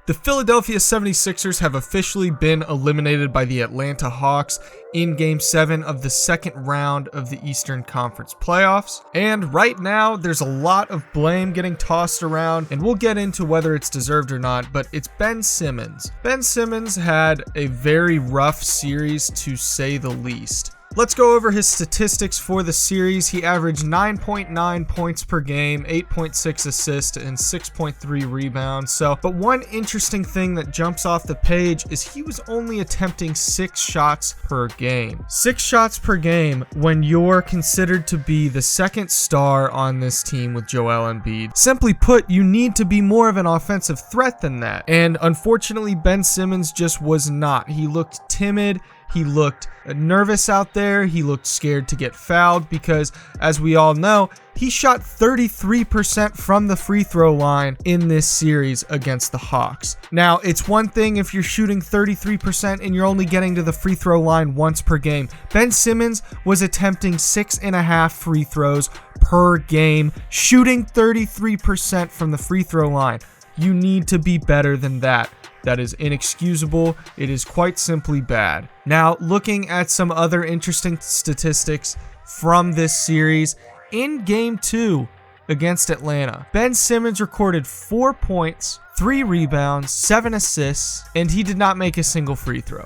The Philadelphia 76ers have officially been eliminated by the Atlanta Hawks in Game 7 of the second round of the Eastern Conference playoffs. And right now, there's a lot of blame getting tossed around, and we'll get into whether it's deserved or not, but it's Ben Simmons. Ben Simmons had a very rough series, to say the least. Let's go over his statistics for the series. He averaged 9.9 points per game, 8.6 assists, and 6.3 rebounds. But one interesting thing that jumps off the page is he was only attempting 6 shots per game. 6 shots per game when you're considered to be the second star on this team with Joel Embiid. Simply put, you need to be more of an offensive threat than that. And unfortunately, Ben Simmons just was not. He looked timid. He looked nervous out there. He looked scared to get fouled because, as we all know, he shot 33% from the free throw line in this series against the Hawks. Now, it's one thing if you're shooting 33% and you're only getting to the free throw line once per game. Ben Simmons was attempting 6.5 free throws per game, shooting 33% from the free throw line. You need to be better than that. That is inexcusable. It is quite simply bad. Now, looking at some other interesting statistics from this series, in Game 2 against Atlanta, Ben Simmons recorded 4 points, 3 rebounds, 7 assists, and he did not make a single free throw.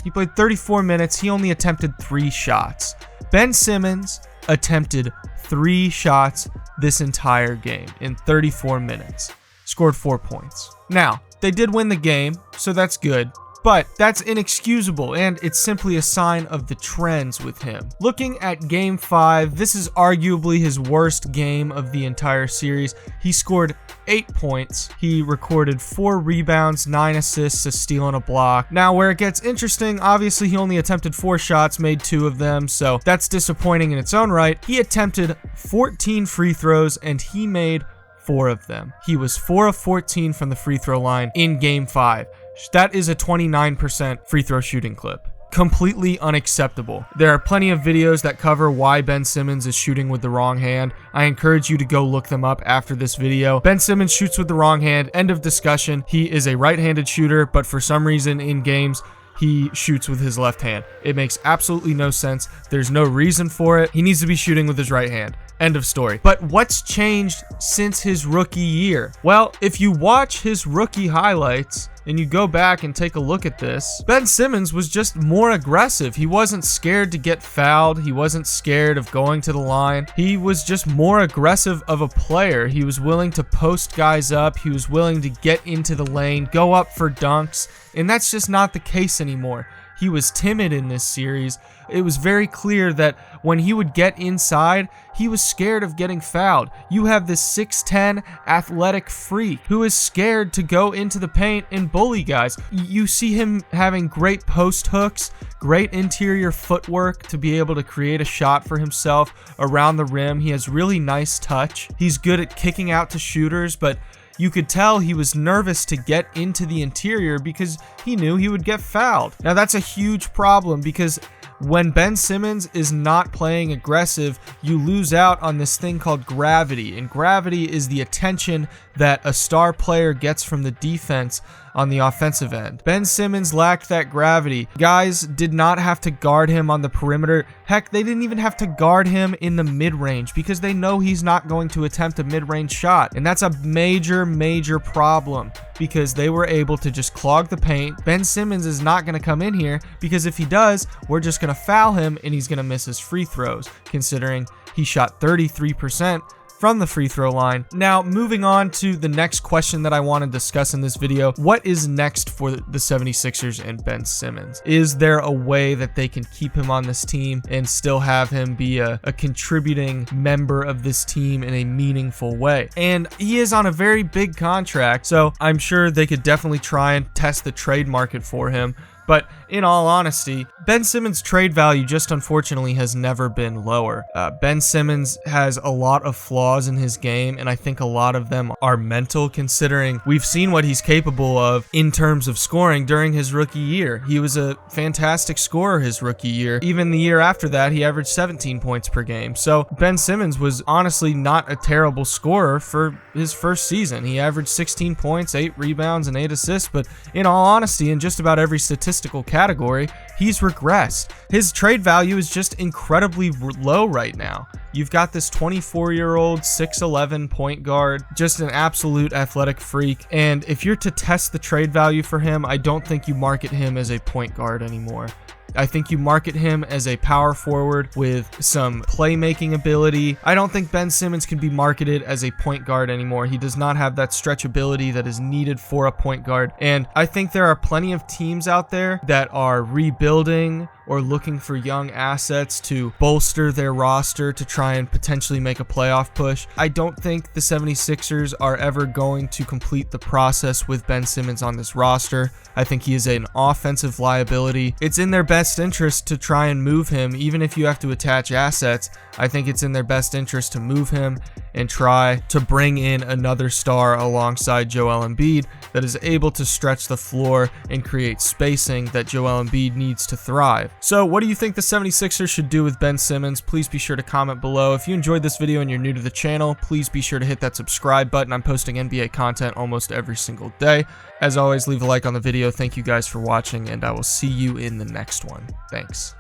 He played 34 minutes. He only attempted 3 shots. Ben Simmons attempted 3 shots this entire game in 34 minutes. Scored 4 points. Now, they did win the game, so that's good, but that's inexcusable, and it's simply a sign of the trends with him. Looking at Game 5, this is arguably his worst game of the entire series. He scored 8 points. He recorded 4 rebounds, 9 assists, a steal, and a block. Now, where it gets interesting, obviously he only attempted 4 shots, made 2 of them, so that's disappointing in its own right. He attempted 14 free throws, and he made 4 of them. He was 4 of 14 from the free throw line in Game 5. That is a 29% free throw shooting clip. Completely unacceptable. There are plenty of videos that cover why Ben Simmons is shooting with the wrong hand. I encourage you to go look them up after this video. Ben Simmons shoots with the wrong hand. End of discussion. He is a right-handed shooter, but for some reason in games, he shoots with his left hand. It makes absolutely no sense. There's no reason for it. He needs to be shooting with his right hand. End of story. But what's changed since his rookie year? Well, if you watch his rookie highlights and you go back and take a look at this, Ben Simmons was just more aggressive. He wasn't scared to get fouled. He wasn't scared of going to the line. He was just more aggressive of a player. He was willing to post guys up. He was willing to get into the lane, go up for dunks, and that's just not the case anymore. He was timid in this series. It was very clear that when he would get inside, he was scared of getting fouled. You have this 6'10" athletic freak who is scared to go into the paint and bully guys. You see him having great post hooks, great interior footwork to be able to create a shot for himself around the rim. He has really nice touch. He's good at kicking out to shooters, but you could tell he was nervous to get into the interior because he knew he would get fouled. Now that's a huge problem because when Ben Simmons is not playing aggressive, you lose out on this thing called gravity. And gravity is the attention that a star player gets from the defense on the offensive end. Ben Simmons lacked that gravity. Guys did not have to guard him on the perimeter. Heck, they didn't even have to guard him in the mid-range because they know he's not going to attempt a mid-range shot. And that's a major, major problem because they were able to just clog the paint. Ben Simmons is not going to come in here because if he does, we're just going to foul him and he's going to miss his free throws, considering he shot 33% from the free throw line. Now, moving on to the next question that I want to discuss in this video. What is next for the 76ers and Ben Simmons? Is there a way that they can keep him on this team and still have him be a contributing member of this team in a meaningful way? And he is on a very big contract, so I'm sure they could definitely try and test the trade market for him. But in all honesty, Ben Simmons' trade value just unfortunately has never been lower. Ben Simmons has a lot of flaws in his game, and I think a lot of them are mental, considering we've seen what he's capable of in terms of scoring during his rookie year. He was a fantastic scorer his rookie year. Even the year after that, he averaged 17 points per game. So Ben Simmons was honestly not a terrible scorer for his first season. He averaged 16 points, 8 rebounds, and 8 assists, but in all honesty, in just about every statistical category, he's regressed. His trade value is just incredibly low right now. You've got this 24-year-old, 6'11" point guard, just an absolute athletic freak, and if you're to test the trade value for him, I don't think you market him as a point guard anymore. I think you market him as a power forward with some playmaking ability. I don't think Ben Simmons can be marketed as a point guard anymore. He does not have that stretchability that is needed for a point guard. And I think there are plenty of teams out there that are rebuilding or looking for young assets to bolster their roster to try and potentially make a playoff push. I don't think the 76ers are ever going to complete the process with Ben Simmons on this roster. I think he is an offensive liability. It's in their best interest to try and move him, even if you have to attach assets. I think it's in their best interest to move him and try to bring in another star alongside Joel Embiid that is able to stretch the floor and create spacing that Joel Embiid needs to thrive. So what do you think the 76ers should do with Ben Simmons? Please be sure to comment below. If you enjoyed this video and you're new to the channel, please be sure to hit that subscribe button. I'm posting NBA content almost every single day. As always, leave a like on the video. Thank you guys for watching, and I will see you in the next one. Thanks.